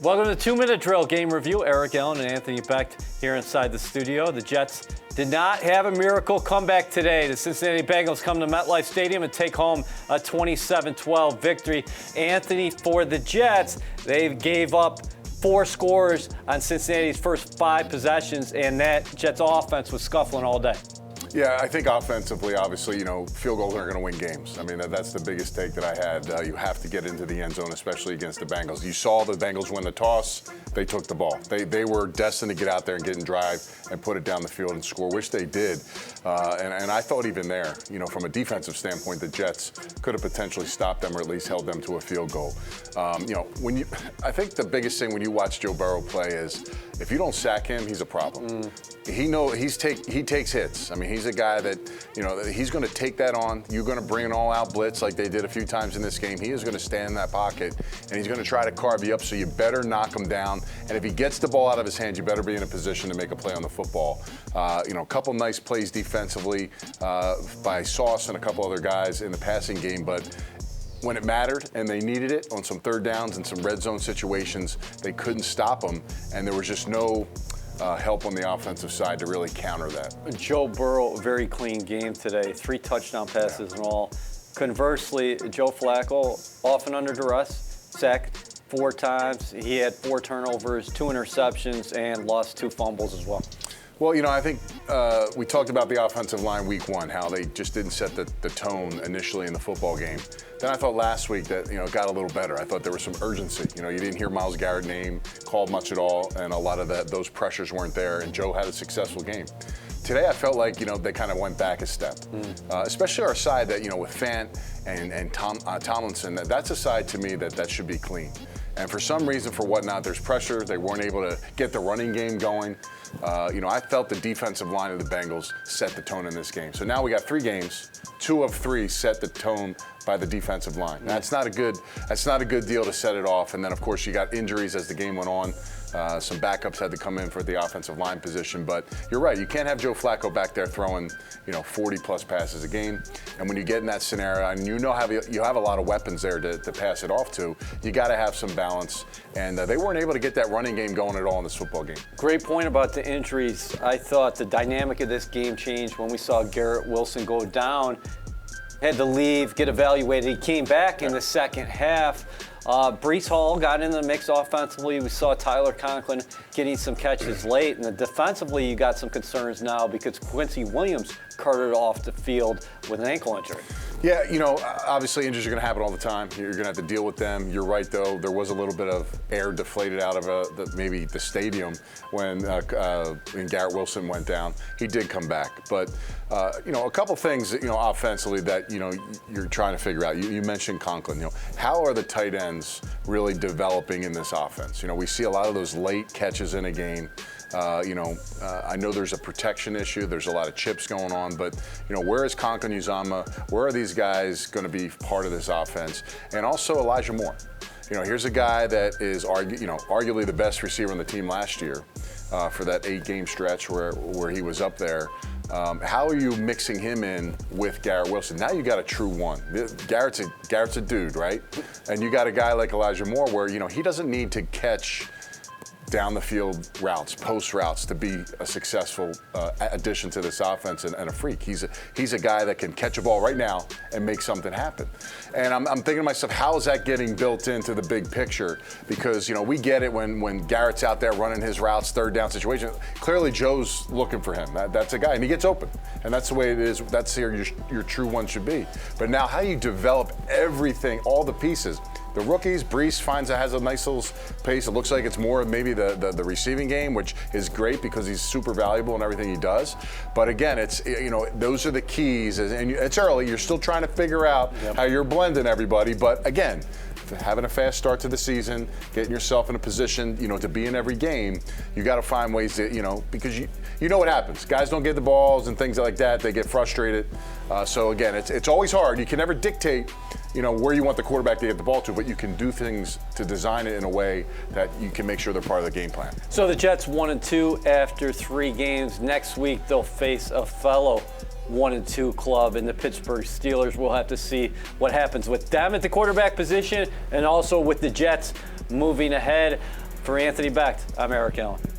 Welcome to the 2-Minute Drill Game Review. Eric Allen and Anthony Becht here inside the studio. The Jets did not have a miracle comeback today. The Cincinnati Bengals come to MetLife Stadium and take home a 27-12 victory. Anthony, for the Jets, they gave up 4 scores on Cincinnati's first 5 possessions, and that Jets offense was scuffling all day. Yeah, I think offensively, obviously, field goals aren't going to win games. I mean, that's the biggest take that I had. You have to get into the end zone, especially against the Bengals. You saw the Bengals win the toss. They took the ball. They were destined to get out there and get in drive and put it down the field and score, which they did. And I thought even there, from a defensive standpoint, the Jets could have potentially stopped them or at least held them to a field goal. I think the biggest thing when you watch Joe Burrow play is if you don't sack him, he's a problem. He takes hits. I mean, he's a guy that, he's going to take that on. You're going to bring an all-out blitz like they did a few times in this game. He is going to stand in that pocket, and he's going to try to carve you up, so you better knock him down. And if he gets the ball out of his hands, you better be in a position to make a play on the football. A couple nice plays defensively by Sauce and a couple other guys in the passing game, but when it mattered and they needed it on some third downs and some red zone situations, they couldn't stop them, and there was just no help on the offensive side to really counter that. Joe Burrow, very clean game today. 3 touchdown passes in all. Conversely, Joe Flacco, often under duress, sacked 4 times. He had 4 turnovers, 2 interceptions, and lost 2 fumbles as well. Well, I think we talked about the offensive line week 1, how they just didn't set the tone initially in the football game. Then I thought last week that, it got a little better. I thought there was some urgency. You didn't hear Myles Garrett's name called much at all, and a lot of those pressures weren't there, and Joe had a successful game. Today I felt like, they kind of went back a step, especially our side that, with Fant and Tomlinson, that's a side to me that should be clean. And for some reason, for whatnot, there's pressure. They weren't able to get the running game going. I felt the defensive line of the Bengals set the tone in this game. So now we got 3 games. 2 of 3 set the tone by the defensive line. That's not a good deal to set it off. And then, of course, you got injuries as the game went on. Some backups had to come in for the offensive line position. But you're right. You can't have Joe Flacco back there throwing, 40-plus passes a game. And when you get in that scenario, and you have a lot of weapons there to pass it off to, you got to have some balance. And they weren't able to get that running game going at all in this football game. Great point about the injuries. I thought the dynamic of this game changed when we saw Garrett Wilson go down. Had to leave, get evaluated. He came back in the second half. Breece Hall got in the mix offensively. We saw Tyler Conklin getting some catches late. And defensively, you got some concerns now because Quincy Williams carted off the field with an ankle injury. Yeah, obviously injuries are going to happen all the time. You're going to have to deal with them. You're right, though. There was a little bit of air deflated out of maybe the stadium when Garrett Wilson went down. He did come back. But, a couple things, offensively that, you're trying to figure out. You mentioned Conklin. How are the tight ends really developing in this offense? We see a lot of those late catches in a game. I know there's a protection issue. There's a lot of chips going on, but where is Conklin Uzama? Where are these guys going to be part of this offense? And also Elijah Moore. Here's a guy that is arguably the best receiver on the team last year for that 8-game stretch where he was up there. How are you mixing him in with Garrett Wilson? Now you got a true one. Garrett's a dude, right? And you got a guy like Elijah Moore where he doesn't need to catch down the field routes, post routes to be a successful addition to this offense and a freak. He's a guy that can catch a ball right now and make something happen. And I'm thinking to myself, how is that getting built into the big picture? Because we get it when Garrett's out there running his routes, third down situation. Clearly Joe's looking for him. That's a guy, and he gets open. And that's the way it is. That's your true one should be. But now how you develop everything, all the pieces. The rookies, Breece has a nice little pace. It looks like it's more maybe the receiving game, which is great because he's super valuable in everything he does. But again, it's those are the keys, and it's early. You're still trying to figure out how you're blending everybody. But again, having a fast start to the season, getting yourself in a position, to be in every game, you got to find ways to, because you know what happens. Guys don't get the balls and things like that. They get frustrated. So again, it's always hard. You can never dictate, where you want the quarterback to get the ball to, but you can do things to design it in a way that you can make sure they're part of the game plan. So the Jets 1-2 after 3 games. Next week they'll face a fellow 1-2 club in the Pittsburgh Steelers. We'll have to see what happens with them at the quarterback position and also with the Jets moving ahead. For Anthony Becht, I'm Eric Allen.